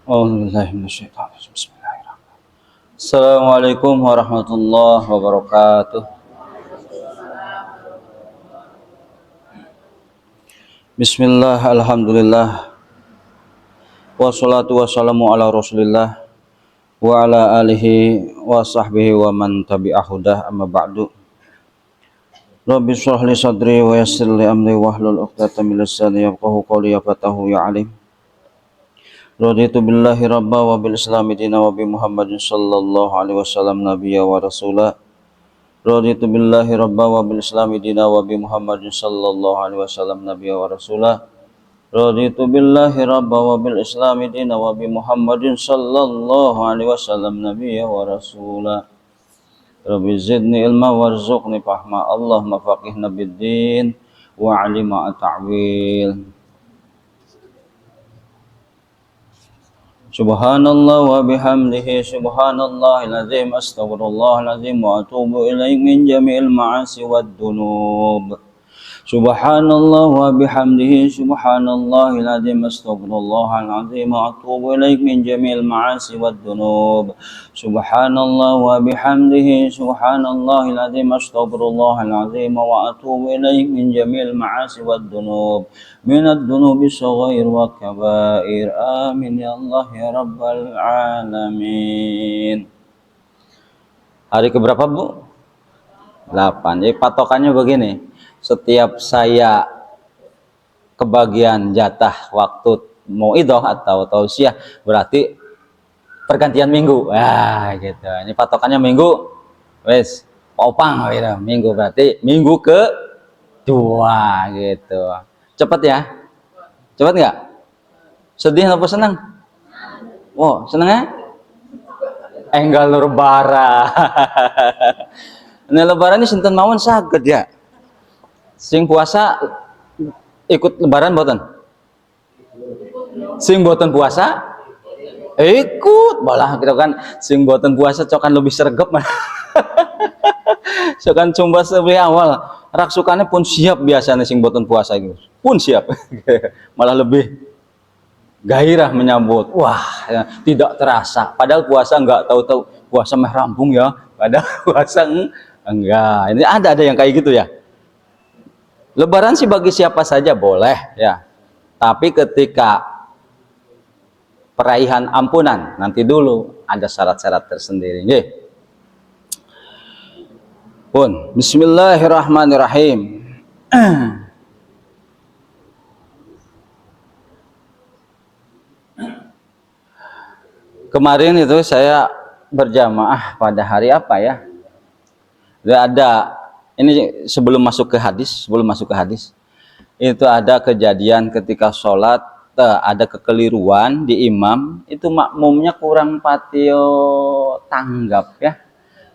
Bismillahirrahmanirrahim. Assalamualaikum warahmatullahi wabarakatuh. Bismillah, alhamdulillah, wassalatu wassalamu ala rasulillah wa ala alihi wa sahbihi wa man tabi'ahudah, amma ba'du. Rabbi shrah li sadri wa yassir li amri wahlul 'uqdatam min lisani yafqahu qawli, ya fatahu ya alim. Raditu billahi rabba wa bil islami dina wa bi Muhammadin sallallahu alaihi wasallam nabiyya wa rasula. Raditu billahi rabba wa bil islami dina wa bi Muhammadin sallallahu alaihi wasallam nabiyya wa rasula. Raditu billahi rabba wa bil islami dina wa bi Muhammadin sallallahu alaihi wasallam nabiyya wa rasula. Rabbi zidni ilma warzuqni fahma. Allahumma faqihna bid-din wa 'alima at-ta'wil. Subhanallah wa bihamdihi subhanallahil azim, astaghfirullahal azim wa atubu ilaih min jami'il ma'asi wad dunub. Subhanallah wa bihamdihi subhanallahil azim, astaghfirullahal azim wa atubu ilaih min jami'il ma'asi wad dunub. Subhanallah wa bihamdihi subhanallahil azim, astaghfirullahal azim wa atubu ilaih min jami'il ma'asi wad dunub. Minad dunubi shaghair wa kabair. Amin ya Allah ya rabbal alamin. Hari keberapa, Bu? 8. Jadi patokannya begini. Setiap saya kebagian jatah waktu mauidhah atau tausiah, berarti pergantian minggu. Gitu. Ini patokannya minggu. Wes, popang gitu. Minggu berarti minggu kedua gitu. Cepet ya? Cepet nggak? Sedih apa senang? Oh, senang ya? Enggal lebaran. Ini lebaran ini sinten mawon saged ya. Sing puasa ikut lebaran boten? Sing boten puasa ikut, balah gitu kan. Sing boten puasa cokan lebih sregep. Cokan cumbas lebih awal. Raksukannya pun siap biasanya sing boten puasa gitu. Pun siap. Malah lebih gairah menyambut. Wah, ya, tidak terasa. Padahal puasa enggak tahu-tahu puasa meh rampung ya. Padahal puasa enggak. Ini ada yang kayak gitu ya. Lebaran sih bagi siapa saja boleh ya. Tapi ketika peraihan ampunan, nanti dulu ada syarat-syarat tersendiri. Nggih. Pun bismillahirrahmanirrahim. Kemarin itu saya berjamaah pada hari apa ya? Ada ini sebelum masuk ke hadis, itu ada kejadian ketika sholat, ada kekeliruan di imam, itu makmumnya kurang patio tanggap ya,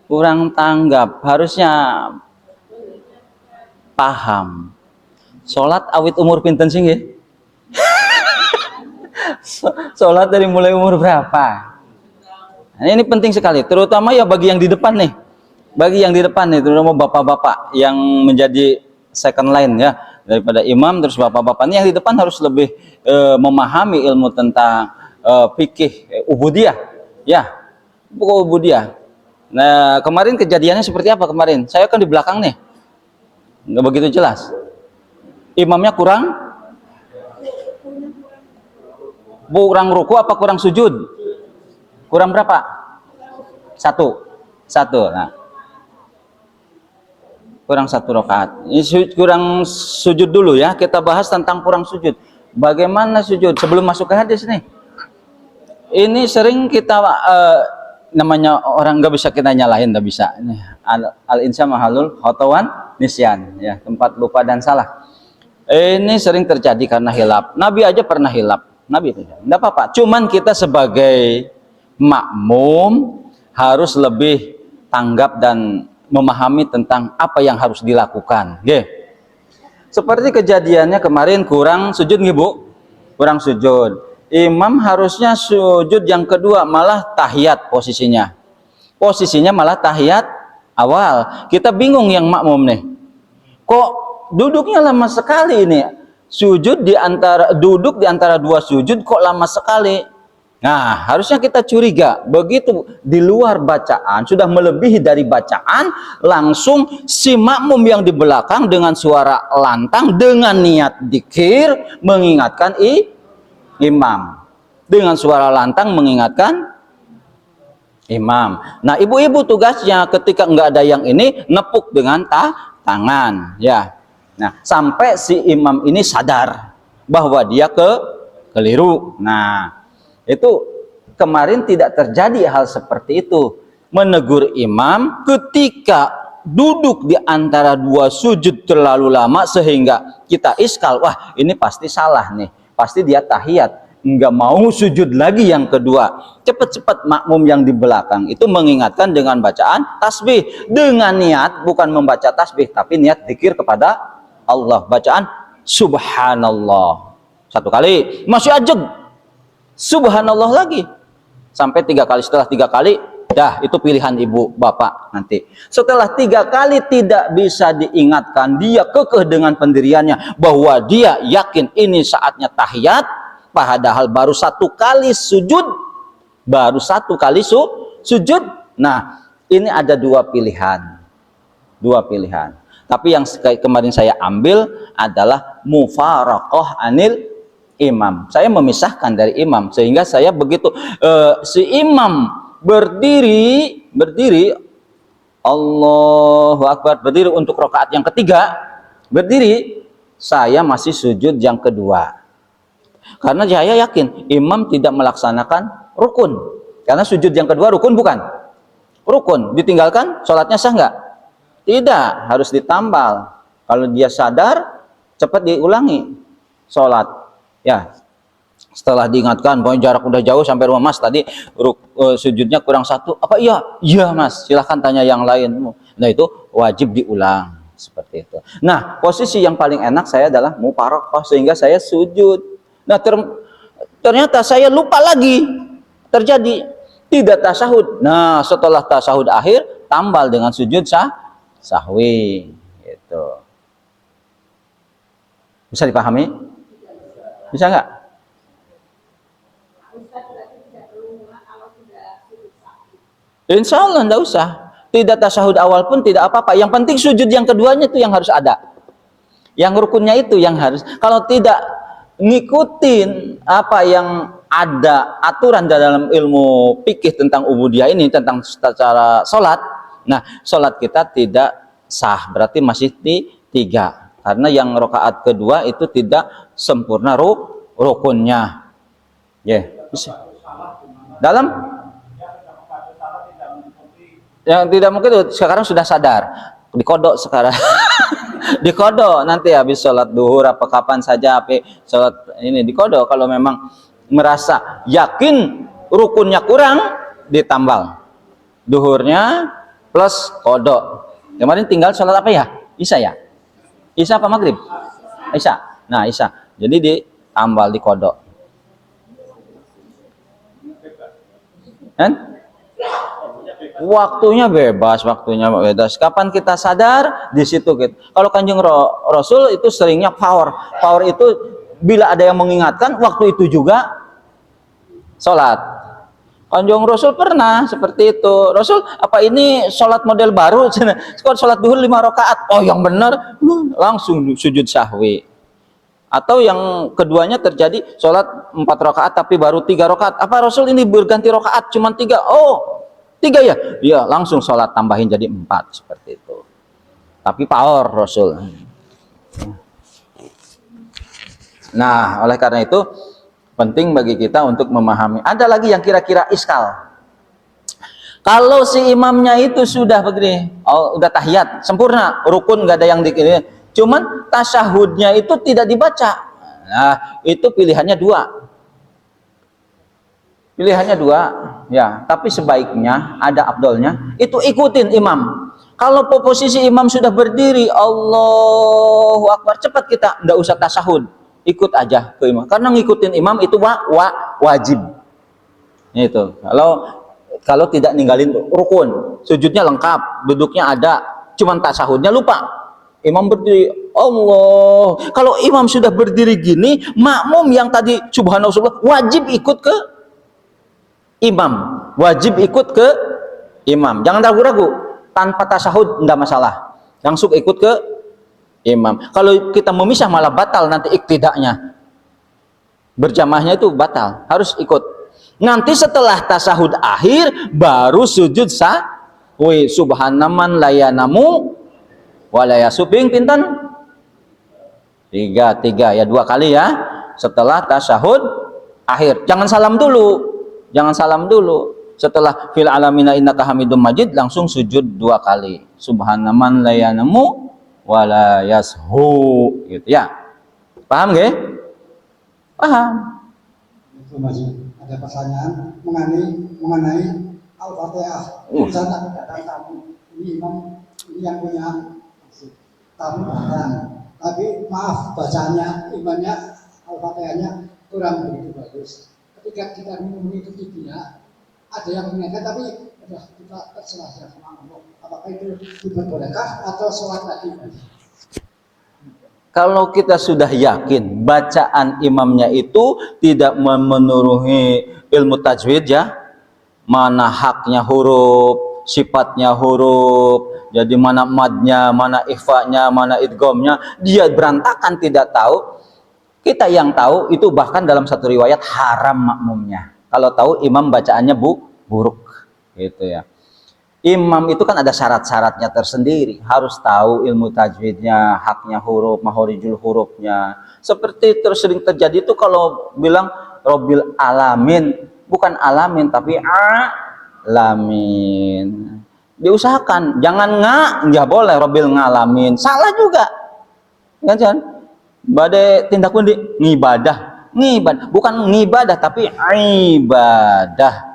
kurang tanggap, harusnya paham. Sholat awit umur pinten sih nggih? Sholat dari mulai umur berapa? Nah, ini penting sekali, terutama ya bagi yang di depan nih. Bagi yang di depan itu terutama bapak-bapak yang menjadi second line ya, daripada imam terus bapak-bapak ini yang di depan harus lebih memahami ilmu tentang fikih ubudiyah ya, buku ubudiyah. Nah, kemarin kejadiannya seperti apa kemarin? Saya kan di belakang nih, nggak begitu jelas. Imamnya kurang ruku apa kurang sujud? Kurang berapa? Satu. Nah, kurang 1 rakaat. Ini kurang sujud dulu ya. Kita bahas tentang kurang sujud. Bagaimana sujud sebelum masuk ke hadis nih? Ini sering kita namanya orang nggak bisa kita nyalahin, nggak bisa. Al-insya mahalul khotawan nisyan ya, tempat lupa dan salah. Ini sering terjadi karena hilap. Nabi aja pernah hilap. Nabi itu nggak apa-apa. Cuman kita sebagai makmum harus lebih tanggap dan memahami tentang apa yang harus dilakukan. Seperti kejadiannya kemarin kurang sujud nih Bu, kurang sujud. Imam harusnya sujud yang kedua, malah tahiyat posisinya. Posisinya malah tahiyat awal. Kita bingung yang makmum nih. Kok duduknya lama sekali ini? Duduk di antara dua sujud kok lama sekali? Nah, harusnya kita curiga, begitu di luar bacaan, sudah melebihi dari bacaan, langsung si makmum yang di belakang dengan suara lantang, dengan niat dzikir, mengingatkan imam. Dengan suara lantang mengingatkan imam. Nah, ibu-ibu tugasnya ketika enggak ada yang ini, nepuk dengan tangan. Ya. Nah, sampai si imam ini sadar bahwa dia keliru. Nah, itu kemarin tidak terjadi hal seperti itu. Menegur imam ketika duduk di antara dua sujud terlalu lama sehingga kita iskal, wah ini pasti salah nih, pasti dia tahiyat, nggak mau sujud lagi yang kedua. Cepat-cepat makmum yang di belakang itu mengingatkan dengan bacaan tasbih, dengan niat bukan membaca tasbih tapi niat dzikir kepada Allah, bacaan subhanallah. Satu kali masih ajeg, subhanallah lagi sampai 3 kali. Setelah 3 kali dah, itu pilihan ibu bapak nanti. Setelah 3 kali tidak bisa diingatkan, dia kekeh dengan pendiriannya bahwa dia yakin ini saatnya tahiyat, padahal baru 1 kali sujud, baru 1 kali sujud. Nah, ini ada 2 pilihan, tapi yang kemarin saya ambil adalah mufaraqah anil imam. Saya memisahkan dari imam, sehingga saya begitu si imam berdiri Allahu Akbar, berdiri untuk rakaat yang ketiga, berdiri, saya masih sujud yang kedua, karena saya yakin imam tidak melaksanakan rukun. Karena sujud yang kedua rukun bukan? Rukun, ditinggalkan sholatnya sah nggak? Tidak, harus ditambal. Kalau dia sadar, cepat diulangi sholat. Ya, setelah diingatkan bahwa jarak udah jauh sampai rumah mas, tadi sujudnya kurang 1, apa iya mas, silahkan tanya yang lain. Nah, itu wajib diulang seperti itu. Nah, posisi yang paling enak saya adalah mufaraqah, sehingga saya sujud. Nah, ternyata saya lupa lagi, terjadi tidak tasahud. Nah, setelah tasahud akhir tambal dengan sujud sahwi. Itu bisa dipahami? Bisa nggak? Insya Allah enggak usah. Tidak tasahud awal pun tidak apa-apa. Yang penting sujud yang keduanya itu yang harus ada. Yang rukunnya itu yang harus. Kalau tidak ngikutin apa yang ada aturan dalam ilmu fikih tentang ubudiyah ini, tentang cara sholat, nah sholat kita tidak sah. Berarti masih 3. Karena yang rakaat kedua itu tidak sempurna rukunnya. Ya, bisa. Dalam yang tidak mungkin itu sekarang sudah sadar, dikodok sekarang. Dikodok nanti habis sholat duhur apa kapan saja, apa sholat ini dikodok. Kalau memang merasa yakin rukunnya kurang, ditambal duhurnya plus kodok. Kemarin tinggal sholat apa ya? Isya ya? Isya apa maghrib? Isya. Nah, Isya. Jadi ditambal, dikodok. Kan? Waktunya bebas. Kapan kita sadar, di situ gitu. Kalau Kanjeng Rasul itu seringnya power itu bila ada yang mengingatkan, waktu itu juga sholat. Kanjeng Rasul pernah seperti itu. Rasul, apa ini sholat model baru? Kalau sholat duhur 5 rakaat, oh yang benar, langsung sujud sahwi. Atau yang keduanya terjadi sholat 4 rakaat tapi baru 3 rakaat. Apa Rasul ini berganti rakaat cuma 3? Oh 3 ya? Ya langsung sholat tambahin jadi 4 seperti itu. Tapi power Rasul. Nah, oleh karena itu penting bagi kita untuk memahami. Ada lagi yang kira-kira iskal. Kalau si imamnya itu sudah begini, udah tahiyat sempurna, rukun nggak ada yang dikira, cuman tasyahudnya itu tidak dibaca. Nah, itu pilihannya 2. Pilihannya 2, ya. Tapi sebaiknya ada afdolnya, itu ikutin imam. Kalau posisi imam sudah berdiri, Allahu Akbar, cepat kita, nggak usah tasyahud. Ikut aja ke imam, karena ngikutin imam itu wajib. Itu kalau tidak ninggalin rukun, sujudnya lengkap, duduknya ada, cuman tasahudnya lupa. Imam berdiri, Allah. Kalau imam sudah berdiri gini, makmum yang tadi subhanallah wajib ikut ke imam, wajib ikut ke imam. Jangan ragu-ragu, tanpa tasyahud tidak masalah, langsung ikut ke imam. Kalau kita memisah malah batal nanti iktidaknya, berjamaahnya itu batal, harus ikut. Nanti setelah tasyahud akhir baru sujud sahwi. Subhanaman layanamu walayasubing pinten? Tiga ya, 2 kali ya setelah tasyahud akhir. Jangan salam dulu, setelah fil alamina innaka hamidum majid langsung sujud 2 kali. Subhanaman layanamu walayashu, gitu ya. Paham nggih? Paham. Itu masih ada pertanyaan mengenai Al-Fatihah. Misalnya aku datang tamu, ini imam, ini yang punya tamu datang, tapi maaf bacanya imamnya Al-Fatihahnya kurang begitu bagus. Ketika kita mengikuti dia, ada yang mengingatkan, tapi kita terserah sama Allah. Apakah itu diperbolehkan atau sholat lagi? Kalau kita sudah yakin bacaan imamnya itu tidak memenuhi ilmu tajwid ya, mana haknya huruf, sifatnya huruf, jadi mana madnya, mana ikhfanya, mana idghamnya, dia berantakan tidak tahu. Kita yang tahu itu bahkan dalam satu riwayat haram makmumnya. Kalau tahu imam bacaannya buruk, gitu ya. Imam itu kan ada syarat-syaratnya tersendiri, harus tahu ilmu tajwidnya, haknya huruf, mahorijul hurufnya. Seperti sering terjadi itu kalau bilang Robbil alamin, bukan alamin tapi alamin. Diusahakan, jangan nggak boleh Robbil ngalamin, salah juga. Kan? Badai tindak pundi ngibadah, bukan ngibadah tapi ibadah.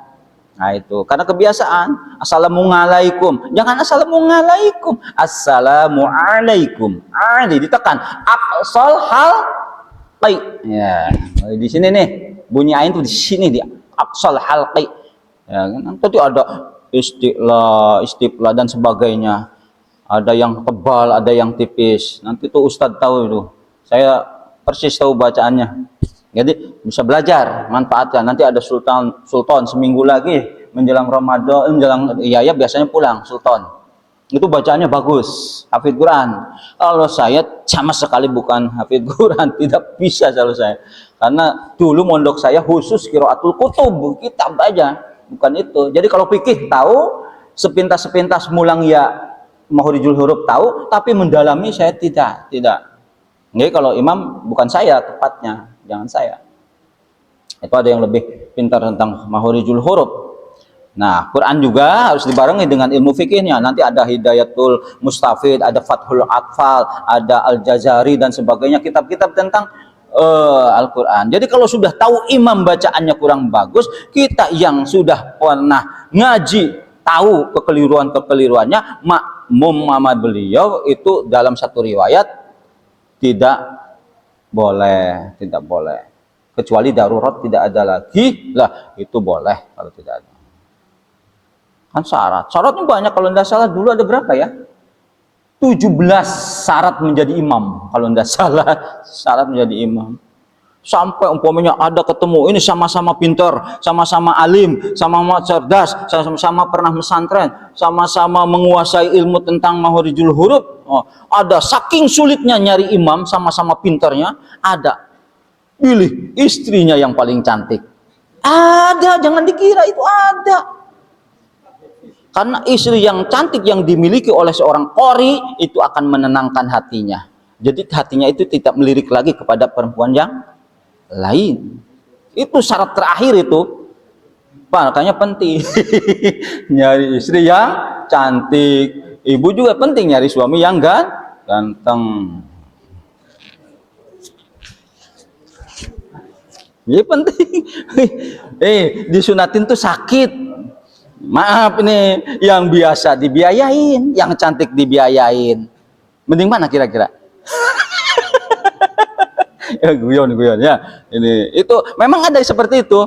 Nah itu karena kebiasaan. Assalamualaikum, jangan assalamualaikum, assalamualaikum. Ditekan aqsal hal qai. Ya, di sini nih bunyi ain tuh di sini di aqsal halqi. Ya kan tadi ada istiqla dan sebagainya. Ada yang tebal, ada yang tipis. Nanti tuh Ustadz tahu itu. Saya persis tahu bacaannya. Jadi bisa belajar, manfaatkan. Nanti ada sultan seminggu lagi menjelang Ramadan, menjelang ya biasanya pulang sultan. Itu bacaannya bagus, hafidz Quran. Kalau saya sama sekali bukan hafidz Quran, tidak bisa kalau saya. Karena dulu mondok saya khusus qiraatul kutub, kitab aja, bukan itu. Jadi kalau fikih tahu, sepintas-sepintas mulang ya mahorijul huruf tahu, tapi mendalami saya tidak. Jadi kalau imam bukan saya tepatnya. Jangan saya. Itu ada yang lebih pintar tentang mahorijul huruf. Nah, Quran juga harus dibarengi dengan ilmu fikihnya. Nanti ada Hidayatul Mustafid, ada Fathul Atfal, ada Al-Jazari dan sebagainya, kitab-kitab tentang Al-Quran. Jadi kalau sudah tahu imam bacaannya kurang bagus, kita yang sudah pernah ngaji, tahu kekeliruannya, makmum sama beliau itu dalam satu riwayat tidak boleh, kecuali darurat tidak ada lagi lah, itu boleh kalau tidak ada. Kan syaratnya banyak, kalau tidak salah dulu ada berapa ya, 17 syarat menjadi imam, kalau tidak salah syarat menjadi imam. Sampai umpamanya ada ketemu ini sama-sama pintar, sama-sama alim, sama-sama cerdas, sama-sama pernah pesantren, sama-sama menguasai ilmu tentang mahorijul huruf. Ada saking sulitnya nyari imam, sama-sama pintarnya, ada pilih istrinya yang paling cantik. Ada, jangan dikira itu ada. Karena istri yang cantik yang dimiliki oleh seorang qori itu akan menenangkan hatinya. Jadi hatinya itu tidak melirik lagi kepada perempuan yang lain. Itu syarat terakhir itu. Makanya penting nyari istri yang cantik. Ibu juga penting nyari suami yang ganteng. Ini penting. Disunatin tuh sakit. Maaf ini, yang biasa dibiayain, yang cantik dibiayain. Mending mana kira-kira? Ya guyon ya. Ini itu memang ada seperti itu.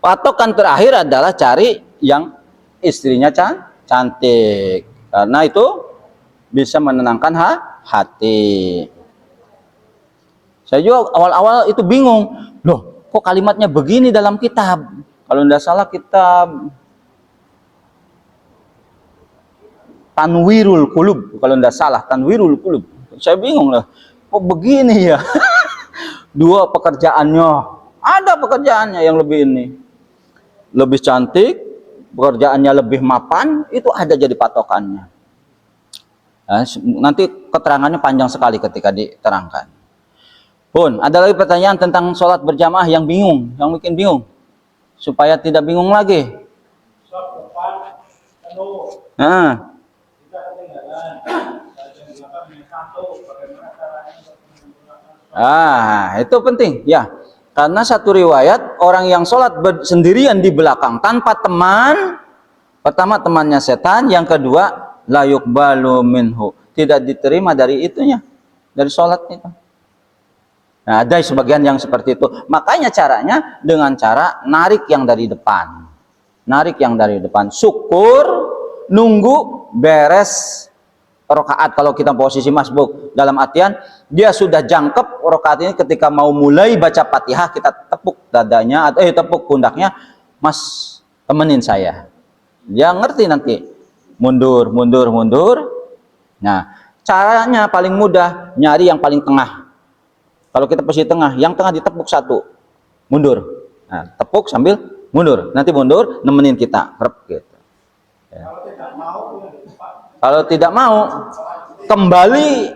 Patokan terakhir adalah cari yang istrinya cantik. Karena itu bisa menenangkan hati. Saya juga awal-awal itu bingung. Loh, kok kalimatnya begini dalam kitab? Kalau tidak salah kitab Tanwirul Qulub, kalau tidak salah Tanwirul Qulub. Saya bingung lah, kok begini ya? Dua pekerjaannya, ada pekerjaannya yang lebih ini, lebih cantik, pekerjaannya lebih mapan, itu ada jadi patokannya. Nah, nanti keterangannya panjang sekali ketika diterangkan. Pun, ada lagi pertanyaan tentang sholat berjamaah yang bingung, yang bikin bingung, supaya tidak bingung lagi. Nah. Itu penting ya, karena satu riwayat orang yang sholat sendirian di belakang tanpa teman, pertama temannya setan, yang kedua la yuqbalu minhu, tidak diterima dari itunya, dari sholat itu. Nah, ada sebagian yang seperti itu. Makanya caranya dengan cara narik yang dari depan, narik yang dari depan, syukur nunggu beres rakaat. Kalau kita posisi masbuk, dalam artian dia sudah jangkep rakaat ini, ketika mau mulai baca Fatihah kita tepuk dadanya atau tepuk pundaknya, Mas temenin saya. Dia ngerti nanti mundur. Nah, caranya paling mudah nyari yang paling tengah. Kalau kita posisi tengah, yang tengah ditepuk satu, mundur. Nah, tepuk sambil mundur. Nanti mundur nemenin kita. Gitu. Ya. Kalau tidak mau, kembali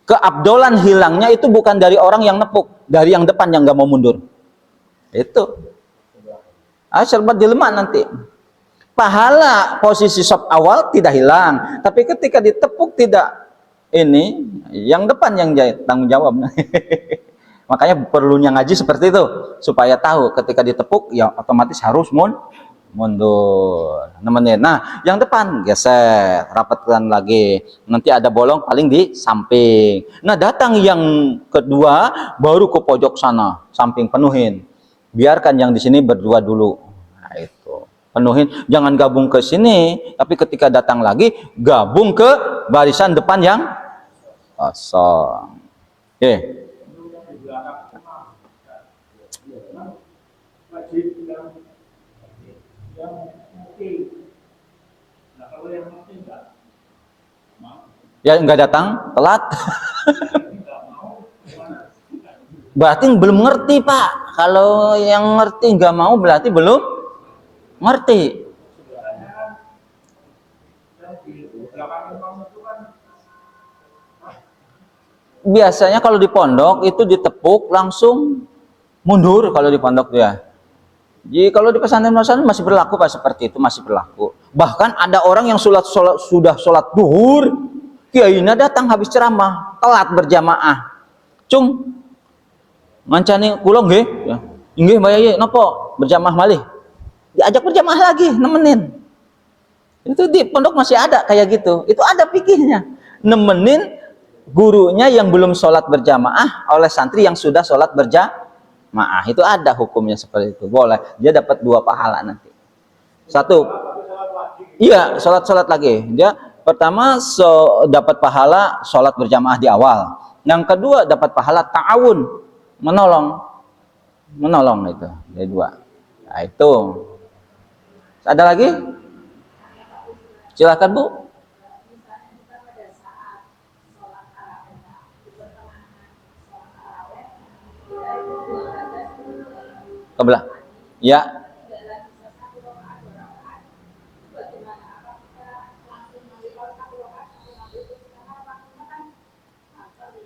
ke abdolan hilangnya itu bukan dari orang yang nepuk, dari yang depan yang nggak mau mundur. Itu. Serba dilema nanti. Pahala posisi sop awal tidak hilang, tapi ketika ditepuk tidak ini, yang depan yang tanggung jawab. Makanya perlunya ngaji seperti itu, supaya tahu ketika ditepuk ya otomatis harus mundur, nemenin. Nah, yang depan geser, rapatkan lagi. Nanti ada bolong paling di samping. Nah, datang yang kedua baru ke pojok sana, samping, penuhin. Biarkan yang di sini berdua dulu. Nah, itu. Penuhin, jangan gabung ke sini, tapi ketika datang lagi gabung ke barisan depan yang kosong. Oke. Ya nggak datang, telat. Berarti belum ngerti, Pak. Kalau yang ngerti nggak mau berarti belum ngerti. Biasanya kalau di pondok itu ditepuk langsung mundur kalau di pondok ya. Jadi kalau di pesantren-pesantren masih berlaku Pak, seperti itu masih berlaku. Bahkan ada orang yang sudah sholat duhur, kiainya datang habis ceramah, telat berjamaah. Cung ngancani kula nggih, ya. Nggih Mbak Yai, napa berjamaah malih? Diajak berjamaah lagi, nemenin. Itu di pondok masih ada kayak gitu. Itu ada fikihnya. Nemenin gurunya yang belum sholat berjamaah oleh santri yang sudah sholat berjamaah. Itu ada hukumnya seperti itu. Boleh. Dia dapat 2 pahala nanti. 1. Iya, sholat lagi. Dia pertama dapat pahala sholat berjamaah di awal. Yang kedua dapat pahala ta'awun, menolong itu. Dari 2. Nah, itu. Ada lagi? Silakan Bu. Kebelah. Ya.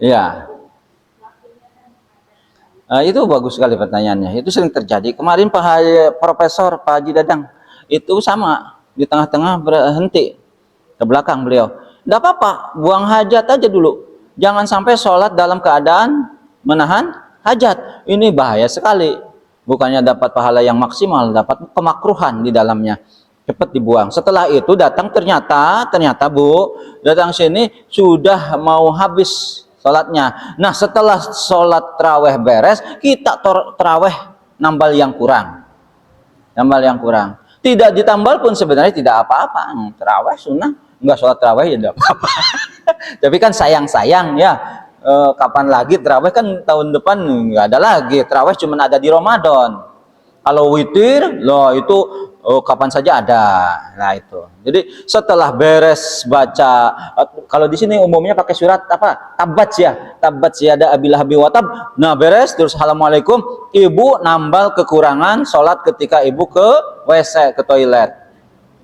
Ya. Itu bagus sekali pertanyaannya. Itu sering terjadi. Kemarin Profesor Pak Haji Dadang itu sama, di tengah-tengah berhenti ke belakang beliau. Tidak apa-apa, buang hajat aja dulu. Jangan sampai sholat dalam keadaan menahan hajat. Ini bahaya sekali. Bukannya dapat pahala yang maksimal, dapat kemakruhan di dalamnya. Cepat dibuang. Setelah itu datang ternyata Bu, datang sini sudah mau habis sholatnya. Nah, setelah sholat taraweh beres, kita taraweh nambal yang kurang. Tidak ditambal pun sebenarnya tidak apa-apa. Taraweh sunnah, enggak sholat taraweh ya tidak apa-apa. Tapi kan sayang ya. Kapan lagi taraweh, kan tahun depan nggak ada lagi. Taraweh cuma ada di Ramadan. Kalau witir, loh itu kapan saja ada. Nah itu. Jadi setelah beres baca, kalau di sini umumnya pakai surat apa? Tabat ya, tabat ada abilah habi watab. Nah beres, terus assalamualaikum. Ibu nambal kekurangan sholat ketika ibu ke WC, ke toilet.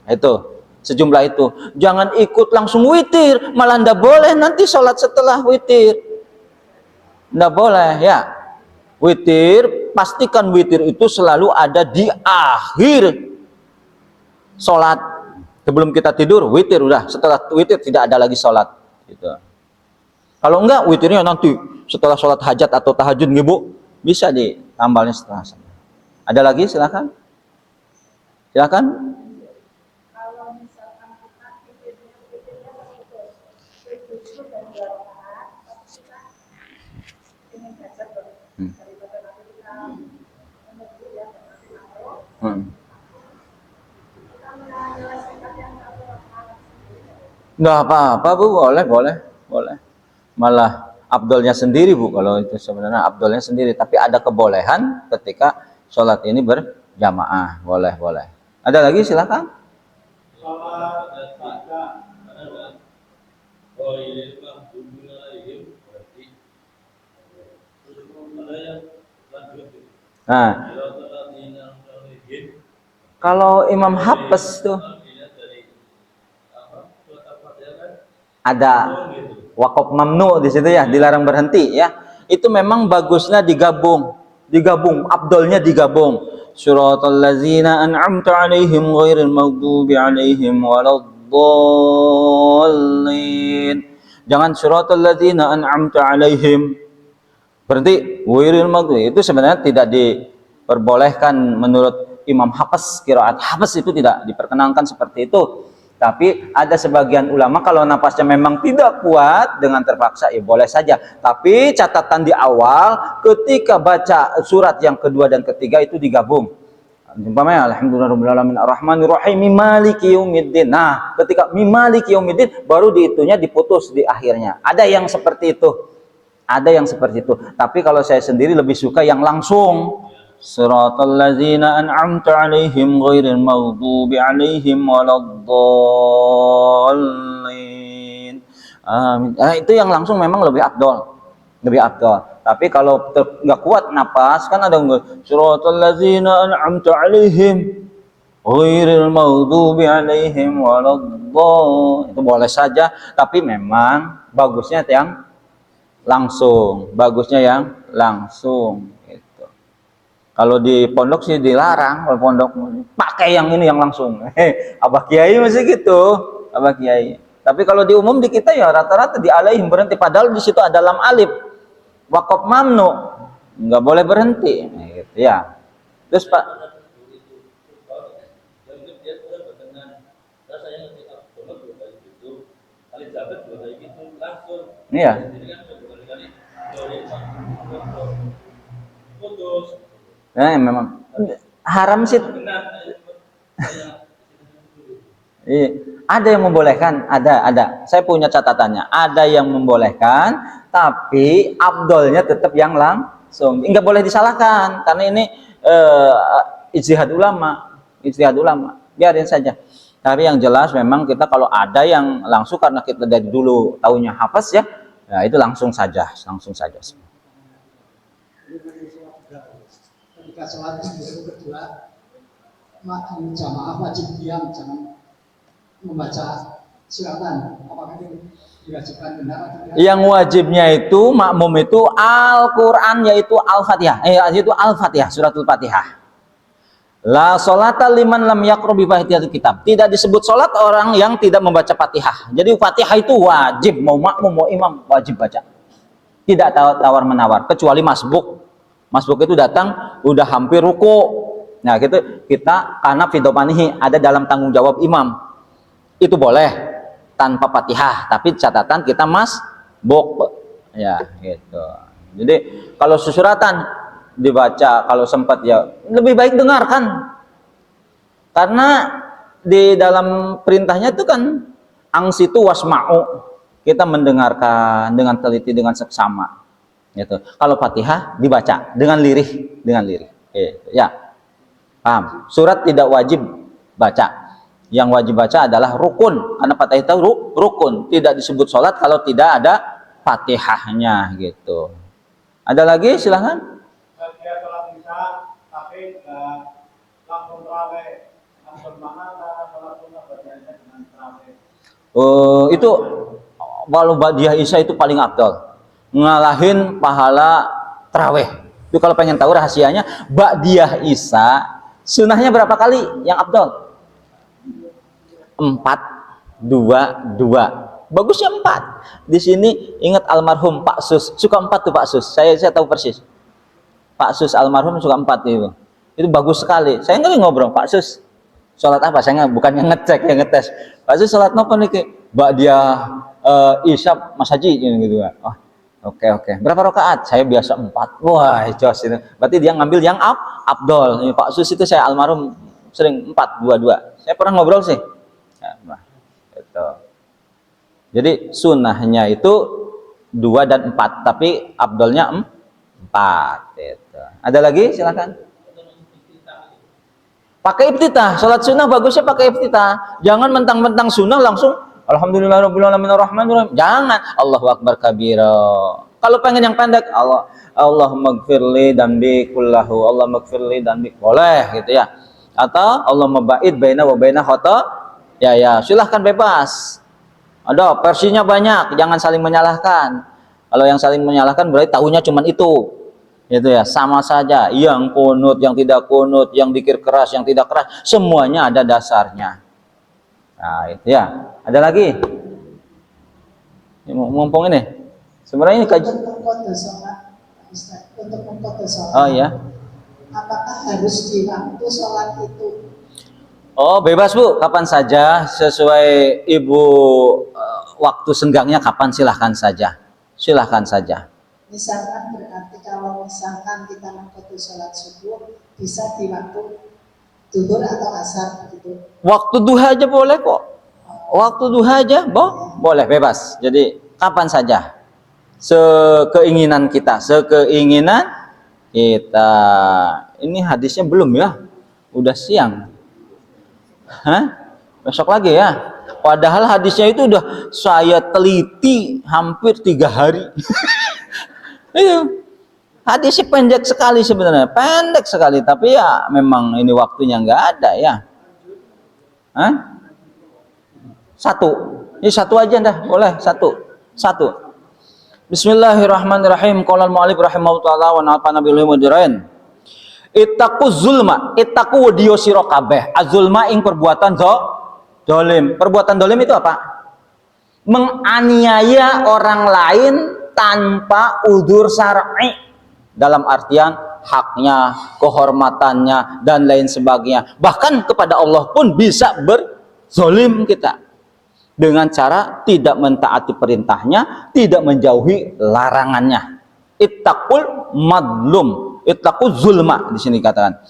Itu sejumlah itu. Jangan ikut langsung witir, malah ndak boleh nanti sholat setelah witir. Ndak boleh ya. Witir, pastikan witir itu selalu ada di akhir sholat. Sebelum kita tidur, witir udah. Setelah witir tidak ada lagi sholat. Gitu. Kalau enggak, witirnya nanti setelah sholat hajat atau tahajud, ibu bisa ditambalnya setelah sholat. Ada lagi? Silakan. Silakan. Kalau misalkan kita witirnya begitu, itu dan doa, kita ingin hajat daripada nanti kita menunggu ya nanti masuk. Kita menyelesaikan yang Nggak apa-apa Bu, boleh. Malah abdolnya sendiri Bu, kalau itu sebenarnya abdolnya sendiri. Tapi ada kebolehan ketika sholat ini berjamaah, boleh. Ada lagi silakan. Nah, kalau Imam Hafiz tuh ada wakaf mamnu di situ ya, dilarang berhenti ya. Itu memang bagusnya digabung, abdolnya digabung. Suratal ladzina an'amta 'alaihim ghairil maghdubi 'alaihim waladdallin. Jangan suratal ladzina an'amta 'alaihim berhenti ghairil maghdubi. Itu sebenarnya tidak diperbolehkan menurut Imam Hafiz. Qiraat Hafiz itu tidak diperkenankan seperti itu. Tapi ada sebagian ulama kalau napasnya memang tidak kuat dengan terpaksa ya boleh saja. Tapi catatan di awal ketika baca surat yang kedua dan ketiga itu digabung. Umpamanya alhamdulillahirabbil alamin arrahmanir rahim maliki yaumiddin. Nah, ketika maliki yaumiddin baru diitunya diputus di akhirnya. Ada yang seperti itu. Tapi kalau saya sendiri lebih suka yang langsung. Siratal ladzina an'amta 'alaihim ghairil maghdubi 'alaihim waladdallin. Amin. Itu yang langsung memang lebih afdol. Tapi kalau nggak kuat napas kan ada siratal ladzina an'amta 'alaihim ghairil maghdubi 'alaihim waladdallin. Itu boleh saja, tapi memang bagusnya yang langsung. Kalau di pondok sih dilarang, kalau pondok pakai yang ini yang langsung. Abah Kiai masih gitu, Abah Kiai. Tapi kalau di umum di kita ya rata-rata di alaihim berhenti, padahal di situ ada lam alif. Wakaf mamnu, nggak boleh berhenti. Gitu, ya. Terus Pak. Iya. Memang haram sih. Ada yang membolehkan, ada. Saya punya catatannya. Ada yang membolehkan, tapi abdolnya tetap yang langsung. Enggak boleh disalahkan karena ini ijtihad ulama. Biarin saja. Tapi yang jelas memang kita kalau ada yang langsung karena kita dari dulu taunya hafaz ya, itu langsung saja. Ketika sholat itu kedua, jamaah wajib diam, jangan membaca suratan. Apakah itu diwajibkan benar atau tidak? Yang wajibnya itu makmum itu Al-Quran, yaitu Al-Fatihah. Yaitu Al-Fatihah, suratul Fatihah. La sholata liman lam yaqra bi fatihatil kitab. Tidak disebut sholat orang yang tidak membaca Fatihah. Jadi Fatihah itu wajib, mau makmum mau imam wajib baca. Tidak tawar menawar, kecuali masbuk. Masbuk itu datang udah hampir ruku. Nah, kita karena fidopanihi ada dalam tanggung jawab imam. Itu boleh tanpa Fatihah, tapi catatan kita masbuk. Ya, gitu. Jadi kalau susuratan dibaca kalau sempat ya lebih baik dengarkan. Karena di dalam perintahnya itu kan angsitu wasma'u. Kita mendengarkan dengan teliti dengan seksama. Gitu. Kalau Fatihah dibaca dengan lirih. Ya. Paham? Surat tidak wajib baca. Yang wajib baca adalah rukun, karena Fatihah itu rukun. Tidak disebut sholat kalau tidak ada Fatihahnya gitu. Ada lagi? Silahkan. Dia sholat isya tapi langsung terawih, langsung mana sholat sunnah bacaannya dengan terawih. Itu kalau ba'diyah isya itu paling afdal. Ngalahin pahala terawih. Itu kalau pengen tahu rahasianya, ba'diyah isya sunnahnya berapa kali yang afdal? 4, 2, 2. Bagusnya 4. Di sini ingat almarhum Pak Sus, suka 4 tuh Pak Sus. Saya tahu persis. Pak Sus almarhum suka 4 itu. Itu bagus sekali. Saya nggak ngobrol, Pak Sus sholat apa? Saya bukannya ngecek, ya ngetes. Pak Sus sholat apa nih? Mbak dia isya Mas Haji gitu kan. Oh, oke. Berapa rakaat? Saya biasa 4. Wah, jos itu. Berarti dia ngambil yang afdol. Pak Sus itu saya almarhum sering 4, 2, 2. Saya pernah ngobrol sih. Nah, itu. Jadi sunnahnya itu 2 dan 4, tapi afdolnya 4. Itu. Ada lagi? Silakan. Pakai iftitah, salat sunnah bagusnya pakai iftitah. Jangan mentang-mentang sunnah langsung alhamdulillahirabbil alamin arrahmanirrahim. Jangan Allahu akbar kabira. Kalau pengen yang pendek Allahumma gfirli dambi kullahu, Allahumma gfirli dambi, boleh gitu ya. Atau Allahumma ba'id baina wa baina khata. Ya, silahkan bebas. Ada versinya banyak, jangan saling menyalahkan. Kalau yang saling menyalahkan berarti tahunya cuma itu. Itu ya, sama saja. Yang kunut, yang tidak kunut, yang zikir keras, yang tidak keras, semuanya ada dasarnya. Nah, itu ya. Ada lagi? Mumpung ini. Sebenarnya ini kaji. Untuk mengkode sholat, Ustaz, untuk mengkode sholat. Oh ya. Apakah harus di waktu sholat itu? Oh, bebas Bu, kapan saja sesuai Ibu waktu senggangnya kapan, silahkan saja. Silahkan saja. Misalkan berarti kalau misalkan kita mengkode sholat subuh bisa di waktu duhur atau asar begitu. Waktu duha aja boleh kok. Waktu duha aja boleh, bebas. Jadi kapan saja. Sekeinginan kita. Ini hadisnya belum ya? Udah siang. Besok lagi ya. Padahal hadisnya itu udah saya teliti hampir 3 hari. Itu hadisnya pendek sekali sebenarnya, pendek sekali, tapi ya memang ini waktunya nggak ada ya. Ini satu aja dah, boleh satu. Bismillahirrahmanirrahim. Qala al-mu'allif rahimahullah wa nafa'ana bihi mudhirain. Ittaqu zulma, ittaqu wadiyo sira kabeh. Azulma ing perbuatan dolim. Perbuatan dolim itu apa? Menganiaya orang lain tanpa udzur syar'i. Dalam artian haknya, kehormatannya, dan lain sebagainya. Bahkan kepada Allah pun bisa berzolim kita. Dengan cara tidak mentaati perintahnya, tidak menjauhi larangannya. Ittaqul madlum, ittaqu zulma, di sini katakan.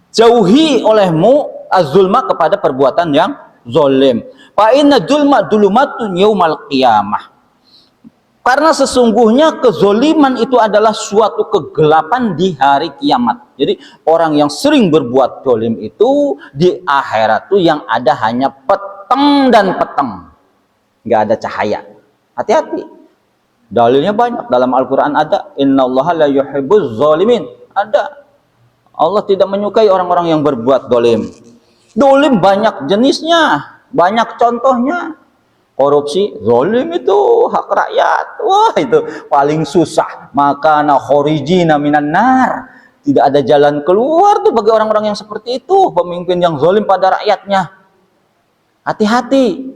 Jauhi olehmu az-zulma kepada perbuatan yang zolim. Fa inna zulma dulumatun yaumal qiyamah. Karena sesungguhnya kezoliman itu adalah suatu kegelapan di hari kiamat. Jadi orang yang sering berbuat zolim itu di akhirat itu yang ada hanya peteng dan peteng, nggak ada cahaya. Hati-hati. Dalilnya banyak. Dalam Al-Quran ada innallaha la yuhibbuz zalimin. Ada. Allah tidak menyukai orang-orang yang berbuat dolim. Dolim banyak jenisnya, banyak contohnya. Korupsi, zolim itu hak rakyat. Wah, itu paling susah. Makana khorijina minan nar. Tidak ada jalan keluar tuh bagi orang-orang yang seperti itu, pemimpin yang zolim pada rakyatnya. Hati-hati.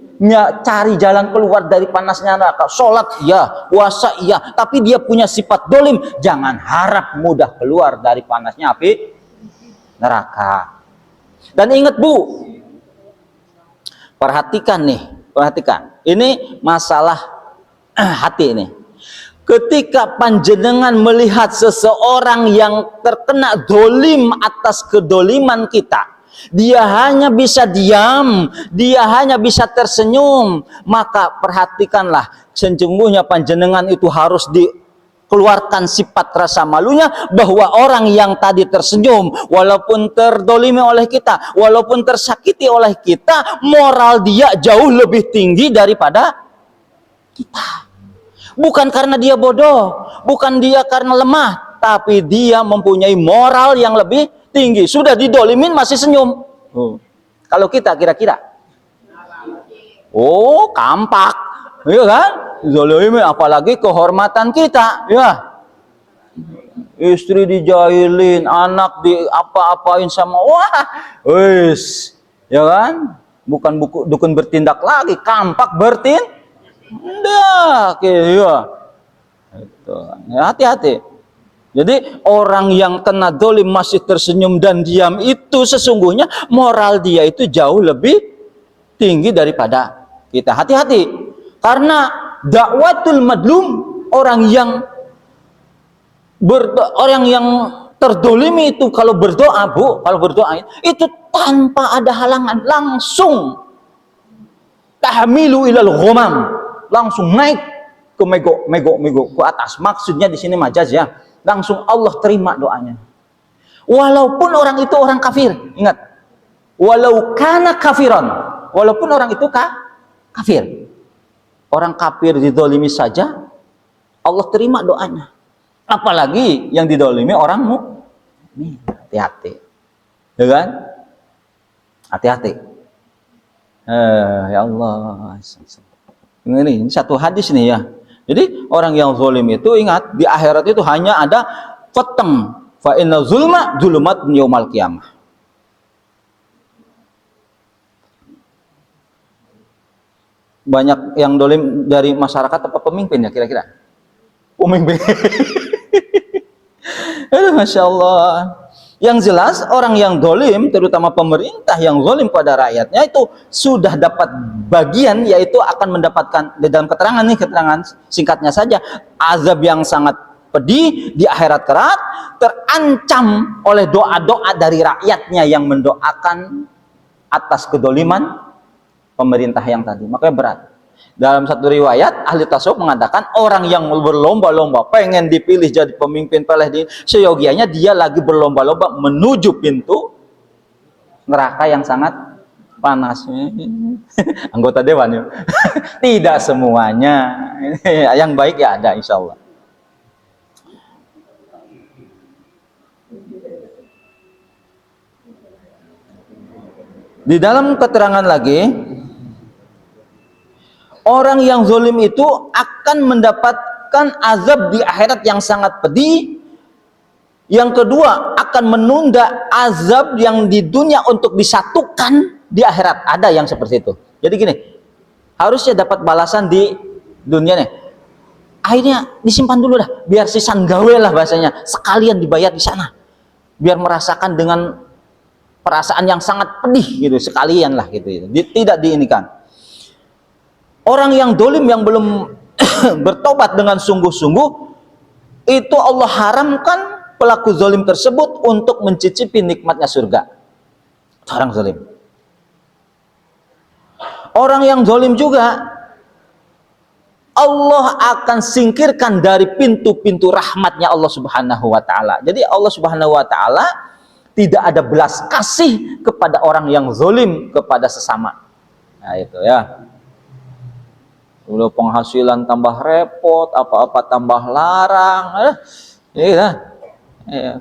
Cari jalan keluar dari panasnya neraka. Sholat iya, puasa iya, tapi dia punya sifat dolim, jangan harap mudah keluar dari panasnya api neraka. Dan ingat Bu, perhatikan, ini masalah hati ini. Ketika panjenengan melihat seseorang yang terkena dolim atas kedoliman kita, dia hanya bisa diam, dia hanya bisa tersenyum, maka perhatikanlah, sesungguhnya panjenengan itu harus keluarkan sifat rasa malunya, bahwa orang yang tadi tersenyum, walaupun terdolimi oleh kita, walaupun tersakiti oleh kita, moral dia jauh lebih tinggi daripada kita. Bukan karena dia bodoh, bukan dia karena lemah, tapi dia mempunyai moral yang lebih tinggi. Sudah didolimin masih senyum. Kalau kita kira-kira, oh kampak, iya kan? Zalimi, apalagi kehormatan kita, ya. Istri dijahilin, anak di apa-apain sama, wah, wis, ya kan? Bukan dukun bertindak lagi, kampak bertindak, ya. Itu, hati-hati. Jadi orang yang kena dolim masih tersenyum dan diam itu sesungguhnya moral dia itu jauh lebih tinggi daripada kita. Hati-hati, karena dakwatul madlum, orang yang terdolimi itu kalau berdoa, Bu, kalau berdoa itu tanpa ada halangan, langsung tahmilu ilal ghamam, langsung naik ke mego ke atas. Maksudnya di sini majaz ya. Langsung Allah terima doanya. Walaupun orang itu orang kafir, ingat. Walau kana kafiran, walaupun orang itu kafir. Orang kafir didolimi saja Allah terima doanya. Apalagi yang didolimi orang mukmin. Hati-hati. Ya kan? Hati-hati. Ya Allah. Ini satu hadis nih ya. Jadi orang yang zalim itu ingat di akhirat itu hanya ada peteng. Fa inna zulma zulumat yaumal qiyamah. Banyak yang zalim dari masyarakat apa pemimpin ya kira-kira? Pemimpin. Masya Allah. Yang jelas orang yang zalim, terutama pemerintah yang zalim pada rakyatnya itu sudah dapat bagian, yaitu akan mendapatkan, di dalam keterangan nih, keterangan singkatnya saja, azab yang sangat pedih di akhirat kelak, terancam oleh doa-doa dari rakyatnya yang mendoakan atas kedoliman pemerintah yang tadi. Makanya berat. Dalam satu riwayat ahli tasawuf mengatakan orang yang berlomba-lomba pengen dipilih jadi pemimpin peleh seyogianya dia lagi berlomba-lomba menuju pintu neraka yang sangat panas. Anggota dewan ya. Tidak semuanya. Yang baik ya ada insya Allah. Di dalam keterangan lagi, orang yang zalim itu akan mendapatkan azab di akhirat yang sangat pedih. Yang kedua, akan menunda azab yang di dunia untuk disatukan di akhirat. Ada yang seperti itu. Jadi gini, harusnya dapat balasan di dunia nih. Akhirnya disimpan dulu dah, biar sisan gawe lah bahasanya. Sekalian dibayar di sana. Biar merasakan dengan perasaan yang sangat pedih gitu, sekalian lah gitu. Tidak diinikan. Orang yang dolim yang belum bertobat dengan sungguh-sungguh, itu Allah haramkan pelaku zalim tersebut untuk mencicipi nikmatnya surga. Orang zalim. Orang yang zalim juga Allah akan singkirkan dari pintu-pintu rahmatnya Allah Subhanahu wa Ta'ala. Jadi Allah Subhanahu wa Ta'ala tidak ada belas kasih kepada orang yang zalim kepada sesama. Nah itu ya. Udah penghasilan tambah repot, apa-apa tambah larang,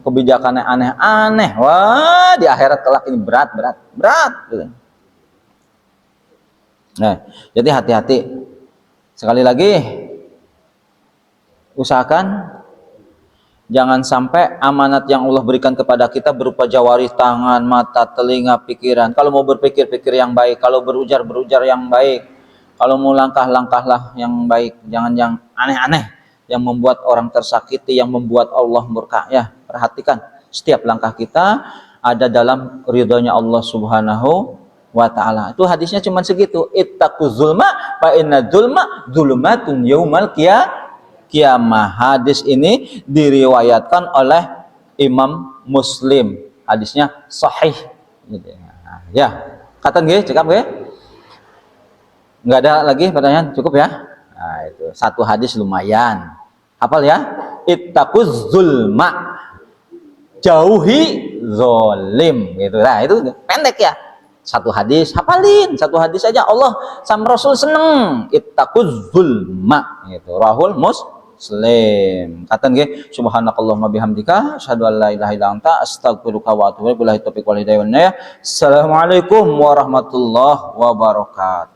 kebijakannya aneh-aneh. Wah, di akhirat kelak ini berat. Nah, jadi hati-hati. Sekali lagi, usahakan jangan sampai amanat yang Allah berikan kepada kita berupa jawari tangan, mata, telinga, pikiran. Kalau mau berpikir yang baik, kalau berujar yang baik. Kalau mau langkah-langkahlah yang baik, jangan yang aneh-aneh, yang membuat orang tersakiti, yang membuat Allah murka. Ya, perhatikan setiap langkah kita ada dalam ridhonya Allah Subhanahu wa Ta'ala. Itu hadisnya cuma segitu. Ittaqu zulma fa inna zulma zulumatun yaumal qiyamah. Hadis ini diriwayatkan oleh Imam Muslim. Hadisnya sahih. Ya, kata nggih, cekap nggih? Nggak ada lagi pertanyaan, cukup ya? Nah, itu satu hadis lumayan. Hafal ya. Ittaquz zulma. Jauhi zolim gitu. Nah, itu pendek ya. Satu hadis hafalin, satu hadis aja. Allah sama Rasul seneng. Ittaquz zulma gitu. Rahul Muslim. Kata nggih, subhanakallahumma bihamdika asyhadu an la ilaha illa anta astaghfiruka wa atubu ilaik. Billahi taufiq wal hidayah. Assalamualaikum warahmatullahi wabarakatuh.